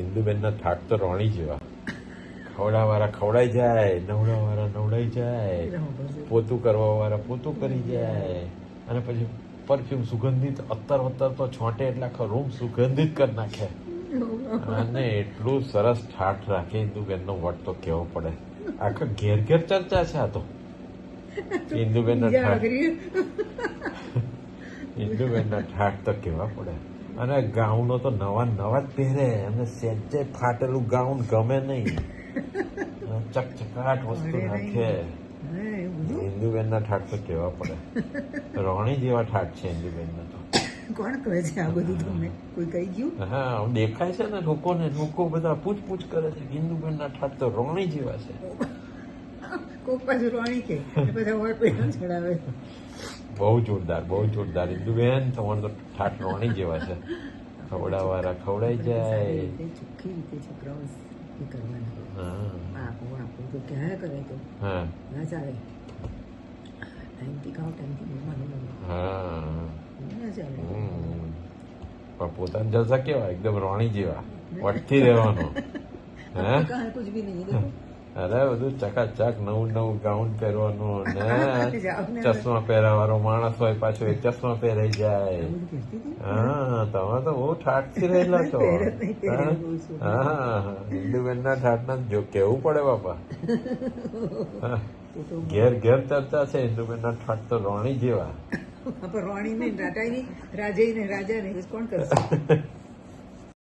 ઇન્દુબેનના ઠાટ તો રોણી જેવા. ખવડાવાળા ખવડાઈ જાય, નવડાવાળા નવડાઈ જાય, પોતું કરવાવાળા પોતું કરી જાય, અને પછી પરફ્યુમ સુગંધિત અત્તર તો છોટે એટલે આખો રૂમ સુગંધિત કરી નાખે. અને એટલું સરસ ઠાઠ રાખે ઇન્દુબેનનો વટ તો કેવો પડે. આખા ઘેર ઘેર ચર્ચા છે આ તો ઇન્દુબેનના ઠાઠ. ઇન્દુબેનના ઠાઠ તો કેવા પડે. અને ગાઉનો તો નવા નવા જ પહેરે. એમને સેજે ફાટેલું ગાઉન ગમે નહીં. ચકચકાટ વસ્તુ રાખે. ઇન્દુબેનના ઠાઠ તો કેવા પડે. રોણી જેવા ઠાઠ છે ઇન્દુબેનના તો. કોણ કહે છે આ બધું તમને? કોઈ કહી ગયું? હા, દેખાય છે ને લોકોને. લોકો બધા પૂછપૂછ કરે છે ઇન્દુબેનના ઠાઠ તો રોણી જેવા છે. કોક પાછું રોણી કે બધા હોય પેલા ચડાવે. બહુ જોરદાર ઇન્દુબેન, તમારે તો ઠાઠ રોણી જેવા છે. ખવડાવાળા ખવડાઈ જાય. ચોખ્ખી રીતે છોકરાઓ એ કરવાના. હા આપું તો ક્યારે કરે તો હા ના ચાલે. ટાઈમથી ખાઓ, ટાઈમથી જમવાનું. હા ના ચાલે. પણ પોતાના જલસા કેવા એકદમ રોણી જેવા. વટથી રહેવાનો. હે કુછ ભી નહીં દેખો. અરે બધું ચકાચક નવું ગાઉન પહેરવાનું ને ચશ્મા પહેરાવાળો માણસ હોય પાછો એક ચશ્મા પહેરાઈ જાય. હા, તમે તો બહુ ઠાઠથી રહેલા છો. હા, ઇન્દુબેનના ઠાઠના જો કેવું પડે બાપા. ઘેર ઘેર ચર્ચા છે ઇન્દુબેનના ઠાઠ તો રોણી જેવા. રોણી નહીં, રાજા નહીં, કોણ કરશે?